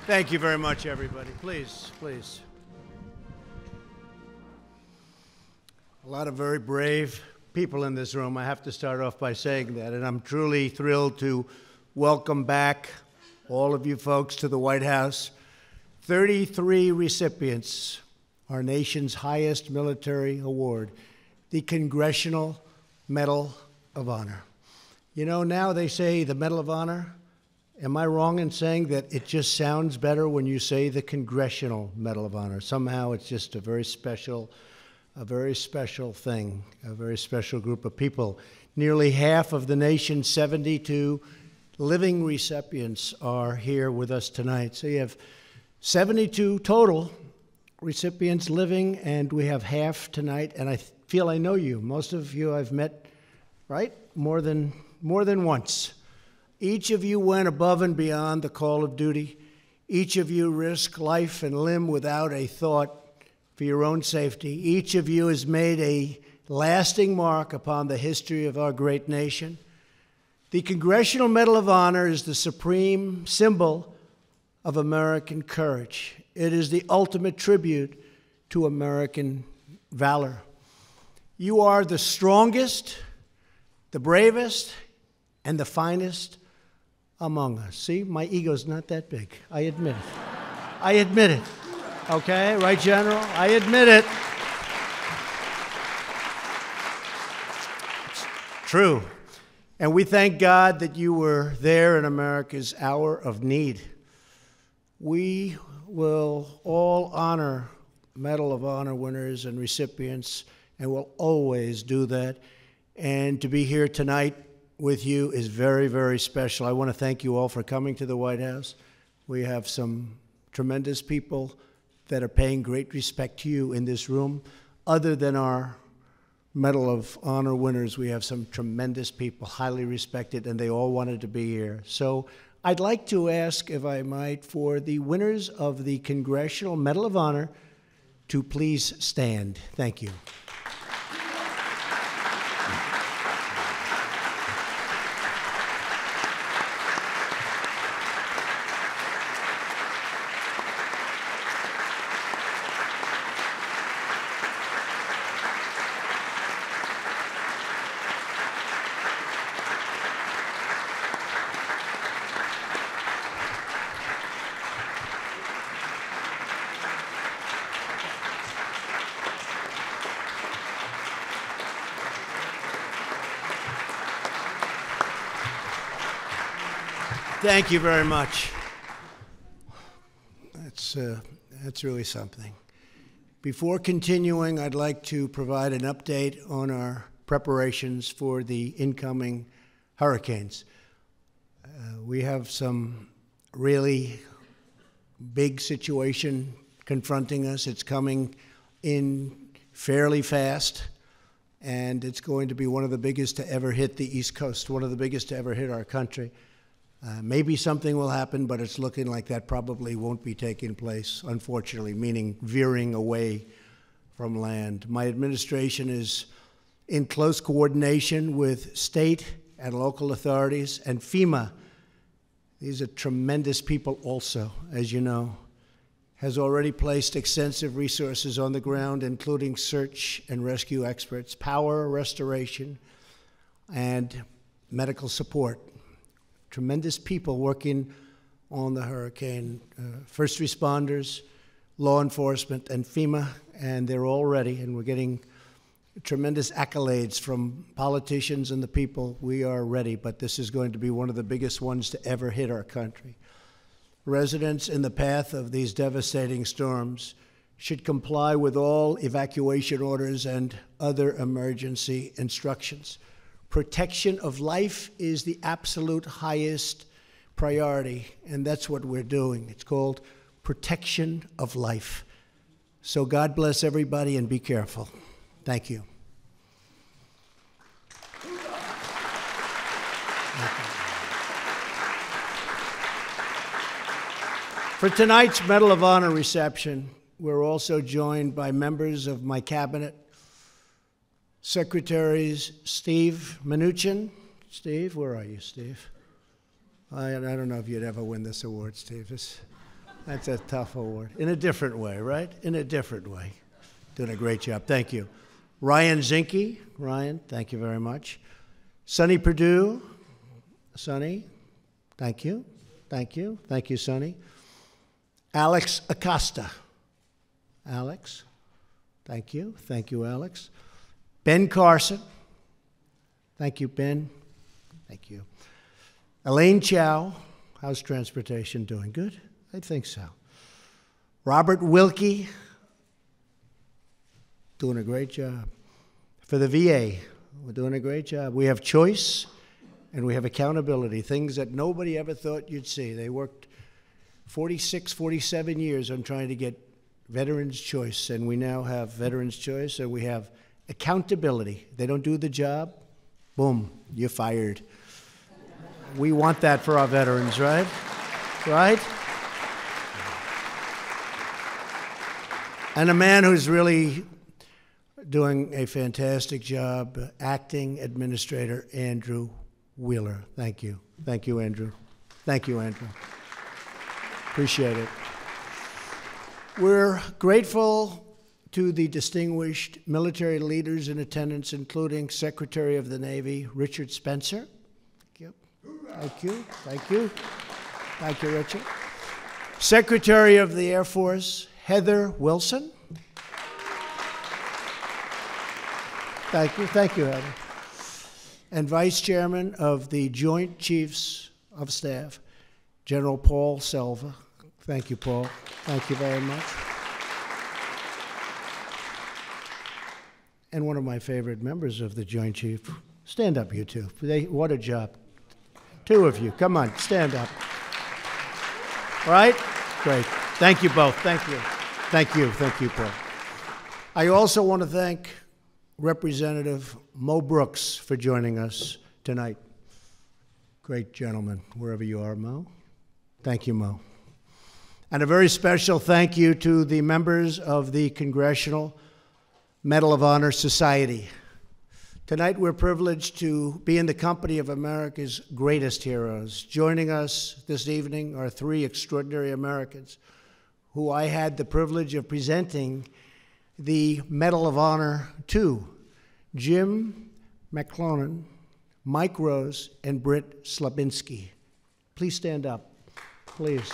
Thank you very much, everybody. Please, please. A lot of very brave people in this room. I have to start off by saying that, and I'm truly thrilled to welcome back all of you folks to the White House. 33 recipients, our nation's highest military award, the Congressional Medal of Honor. You know, now they say the Medal of Honor. Am I wrong in saying that it just sounds better when you say the Congressional Medal of Honor? Somehow it's just a very special thing, a very special group of people. Nearly half of the nation's 72 living recipients are here with us tonight. So you have 72 total recipients living, and we have half tonight, and I feel I know you. Most of you I've met, right? More than once. Each of you went above and beyond the call of duty. Each of you risked life and limb without a thought for your own safety. Each of you has made a lasting mark upon the history of our great nation. The Congressional Medal of Honor is the supreme symbol of American courage. It is the ultimate tribute to American valor. You are the strongest, the bravest, and the finest among us. See, my ego's not that big. I admit it. I admit it. Okay, right, General? I admit it. It's true. And we thank God that you were there in America's hour of need. We will all honor Medal of Honor winners and recipients, and will always do that. And to be here tonight with you is very, very special. I want to thank you all for coming to the White House. We have some tremendous people that are paying great respect to you in this room. Other than our Medal of Honor winners, we have some tremendous people, highly respected, and they all wanted to be here. So I'd like to ask, if I might, for the winners of the Congressional Medal of Honor to please stand. Thank you. Thank you very much. That's really something. Before continuing, I'd like to provide an update on our preparations for the incoming hurricanes. We have some really big situation confronting us. It's coming in fairly fast, and it's going to be one of the biggest to ever hit the East Coast, one of the biggest to ever hit our country. Maybe something will happen, but it's looking like that probably won't be taking place, unfortunately, meaning veering away from land. My administration is in close coordination with state and local authorities and FEMA. These are tremendous people also, as you know, has already placed extensive resources on the ground, including search and rescue experts, power restoration, and medical support. Tremendous people working on the hurricane, first responders, law enforcement, and FEMA, and they're all ready, and we're getting tremendous accolades from politicians and the people. We are ready, but this is going to be one of the biggest ones to ever hit our country. Residents in the path of these devastating storms should comply with all evacuation orders and other emergency instructions. Protection of life is the absolute highest priority, and that's what we're doing. It's called protection of life. So God bless everybody, and be careful. Thank you. For tonight's Medal of Honor reception, we're also joined by members of my cabinet, Secretaries Steve Mnuchin. Steve, where are you, Steve? I don't know if you'd ever win this award, Steve. That's a tough award. In a different way, right? In a different way. Doing a great job. Thank you. Ryan Zinke. Ryan, thank you very much. Sonny Perdue. Sonny, thank you. Thank you. Thank you, Sonny. Alex Acosta. Alex, thank you. Thank you, Alex. Ben Carson. Thank you, Ben. Thank you. Elaine Chow. How's transportation doing? Good? I think so. Robert Wilkie. Doing a great job. For the VA, we're doing a great job. We have choice and we have accountability, things that nobody ever thought you'd see. They worked 46, 47 years on trying to get Veterans Choice, and we now have Veterans Choice, and we have accountability. They don't do the job, boom, you're fired. We want that for our veterans, right? Right? And a man who's really doing a fantastic job, Acting Administrator Andrew Wheeler. Thank you. Thank you, Andrew. Thank you, Andrew. Appreciate it. We're grateful to the distinguished military leaders in attendance, including Secretary of the Navy, Richard Spencer. Thank you. Thank you. Thank you. Thank you, Richard. Secretary of the Air Force, Heather Wilson. Thank you. Thank you, Heather. And Vice Chairman of the Joint Chiefs of Staff, General Paul Selva. Thank you, Paul. Thank you very much. And one of my favorite members of the Joint Chief. Stand up, you two. What a job. Two of you. Come on, stand up. Right? Great. Thank you both. Thank you. Thank you. Thank you, Paul. I also want to thank Representative Mo Brooks for joining us tonight. Great gentleman, wherever you are, Mo. Thank you, Mo. And a very special thank you to the members of the Congressional Medal of Honor Society. Tonight we're privileged to be in the company of America's greatest heroes. Joining us this evening are three extraordinary Americans who I had the privilege of presenting the Medal of Honor to: Jim McClellan, Mike Rose, and Britt Slabinski. Please stand up, please.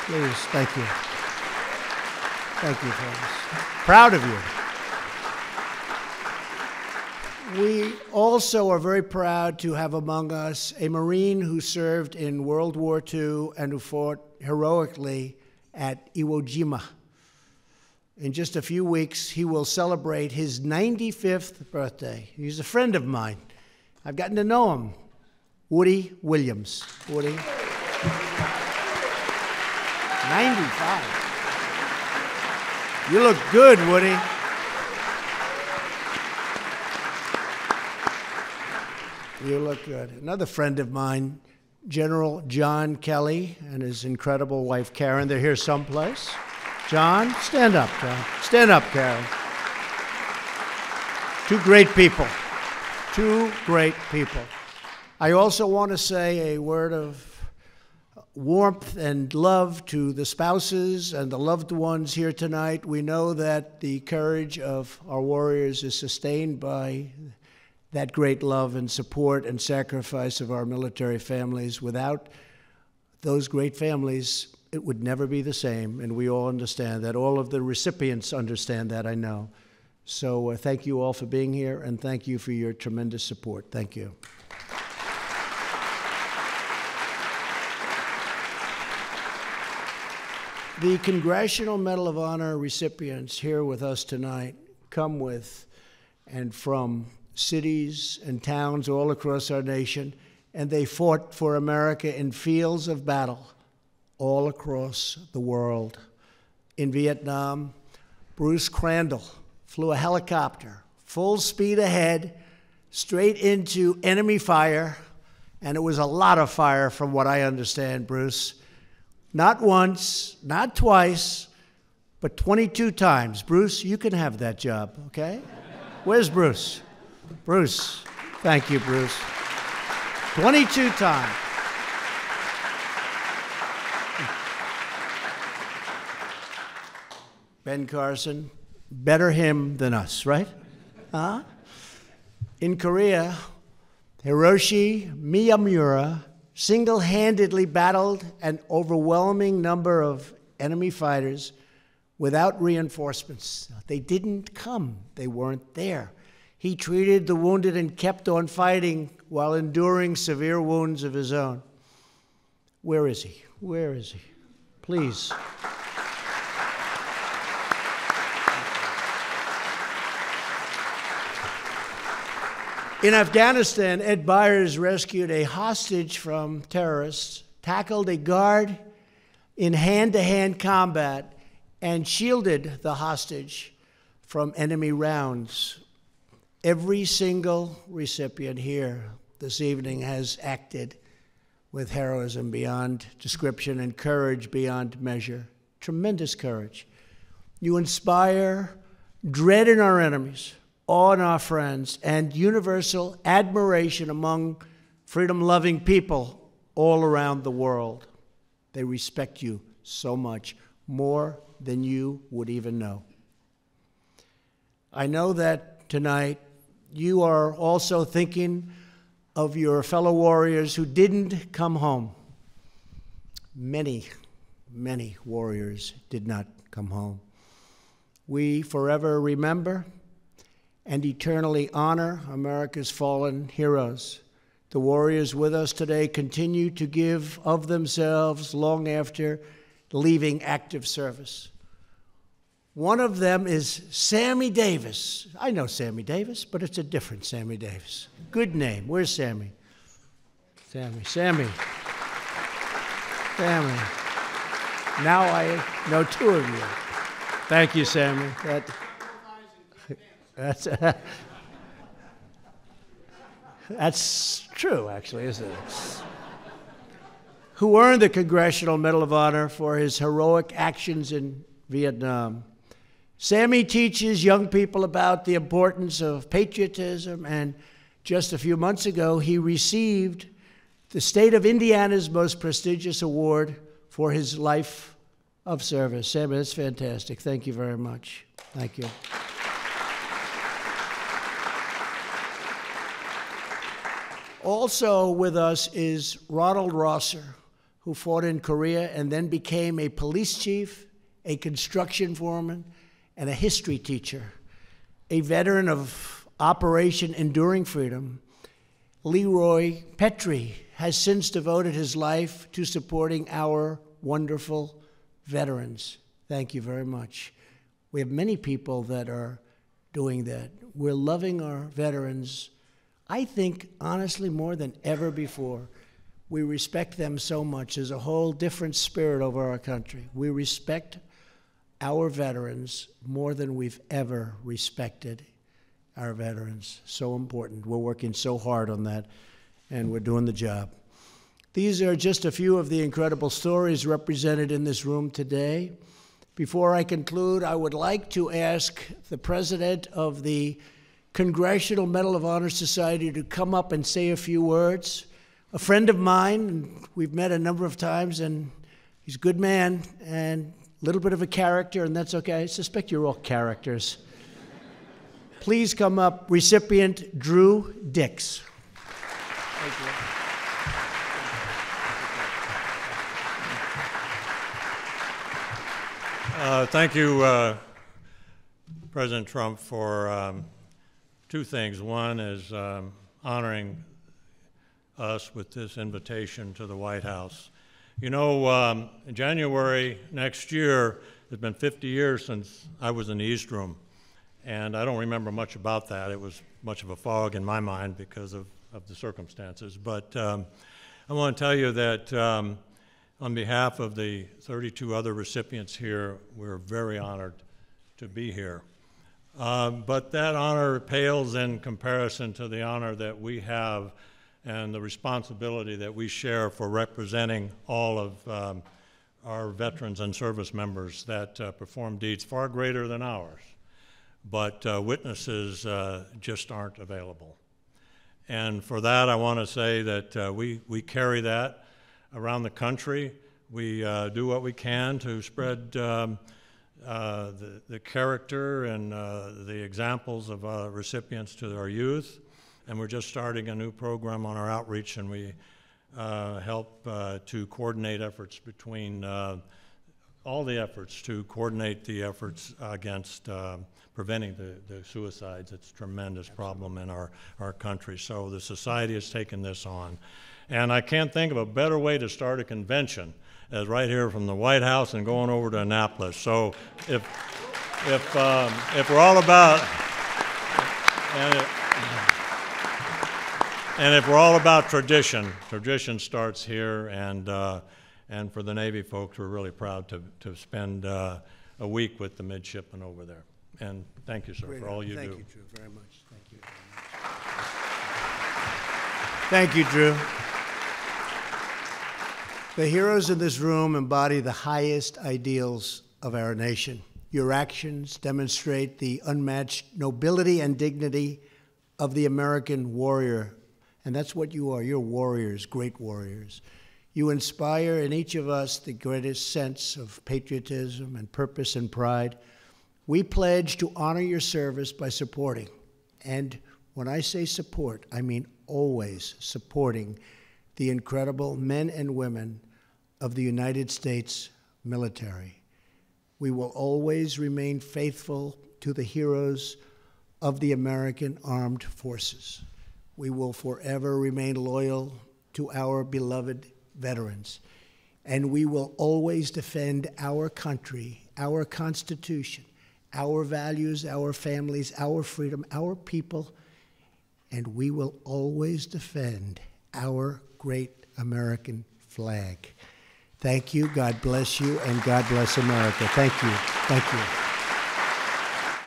Please, thank you. Thank you, fellas. Proud of you. We also are very proud to have among us a Marine who served in World War II and who fought heroically at Iwo Jima. In just a few weeks, he will celebrate his 95th birthday. He's a friend of mine. I've gotten to know him. Woody Williams. Woody. 95. You look good, Woody. You look good. Another friend of mine, General John Kelly and his incredible wife, Karen. They're here someplace. John, stand up, John. Stand up, Karen. Two great people. Two great people. I also want to say a word of warmth and love to the spouses and the loved ones here tonight. We know that the courage of our warriors is sustained by that great love and support and sacrifice of our military families. Without those great families, it would never be the same, and we all understand that. All of the recipients understand that, I know. So thank you all for being here, and thank you for your tremendous support. Thank you. The Congressional Medal of Honor recipients here with us tonight come with and from cities and towns all across our nation, and they fought for America in fields of battle all across the world. In Vietnam, Bruce Crandall flew a helicopter full speed ahead, straight into enemy fire, and it was a lot of fire from what I understand, Bruce. Not once, not twice, but 22 times. Bruce, you can have that job, okay? Where's Bruce? Bruce. Thank you, Bruce. 22 times. Ben Carson, better him than us, right? Huh? In Korea, Hiroshi Miyamura single-handedly battled an overwhelming number of enemy fighters without reinforcements. They didn't come. They weren't there. He treated the wounded and kept on fighting while enduring severe wounds of his own. Where is he? Where is he? Please. In Afghanistan, Ed Byers rescued a hostage from terrorists, tackled a guard in hand-to-hand combat, and shielded the hostage from enemy rounds. Every single recipient here this evening has acted with heroism beyond description and courage beyond measure. Tremendous courage. You inspire dread in our enemies, awe in our friends, and universal admiration among freedom-loving people all around the world. They respect you so much, more than you would even know. I know that tonight you are also thinking of your fellow warriors who didn't come home. Many, many warriors did not come home. We forever remember and eternally honor America's fallen heroes. The warriors with us today continue to give of themselves long after leaving active service. One of them is Sammy Davis. I know Sammy Davis, but it's a different Sammy Davis. Good name. Where's Sammy? Sammy. Now I know two of you. Thank you, Sammy. That's true, actually, isn't it? Who earned the Congressional Medal of Honor for his heroic actions in Vietnam. Sammy teaches young people about the importance of patriotism, and just a few months ago, he received the state of Indiana's most prestigious award for his life of service. Sammy, that's fantastic. Thank you very much. Thank you. Also with us is Ronald Rosser, who fought in Korea and then became a police chief, a construction foreman, and a history teacher. A veteran of Operation Enduring Freedom, Leroy Petrie has since devoted his life to supporting our wonderful veterans. Thank you very much. We have many people that are doing that. We're loving our veterans, I think, honestly, more than ever before. We respect them so much. There's a whole different spirit over our country. We respect our veterans more than we've ever respected our veterans. So important. We're working so hard on that, and we're doing the job. These are just a few of the incredible stories represented in this room today. Before I conclude, I would like to ask the president of the Congressional Medal of Honor Society to come up and say a few words. A friend of mine, we've met a number of times, and he's a good man and a little bit of a character, and that's okay. I suspect you're all characters. Please come up, recipient Drew Dix. Thank you. Thank you, President Trump, for two things. One is honoring us with this invitation to the White House. You know, in January next year, it's been 50 years since I was in the East Room, and I don't remember much about that. It was much of a fog in my mind because of the circumstances. But I want to tell you that on behalf of the 32 other recipients here, we're very honored to be here. But that honor pales in comparison to the honor that we have and the responsibility that we share for representing all of our veterans and service members that perform deeds far greater than ours. But witnesses just aren't available. And for that, I want to say that we carry that around the country. We do what we can to spread the character and the examples of recipients to our youth. And we're just starting a new program on our outreach, and we help to coordinate efforts between all the efforts to coordinate the efforts against preventing the suicides. It's a tremendous problem in our country. So the society has taken this on. And I can't think of a better way to start a convention as right here from the White House and going over to Annapolis. So if we're all about, and if we're all about tradition, tradition starts here, and for the Navy folks, we're really proud to spend a week with the midshipmen over there. And thank you, sir, for all you do. Thank you, Drew, very much. Thank you very much. Thank you, Drew. The heroes in this room embody the highest ideals of our nation. Your actions demonstrate the unmatched nobility and dignity of the American warrior. And that's what you are. You're warriors, great warriors. You inspire in each of us the greatest sense of patriotism and purpose and pride. We pledge to honor your service by supporting, and when I say support, I mean always supporting the incredible men and women of the United States military. We will always remain faithful to the heroes of the American Armed Forces. We will forever remain loyal to our beloved veterans, and we will always defend our country, our Constitution, our values, our families, our freedom, our people, and we will always defend our great American flag. Thank you, God bless you, and God bless America. Thank you, thank you.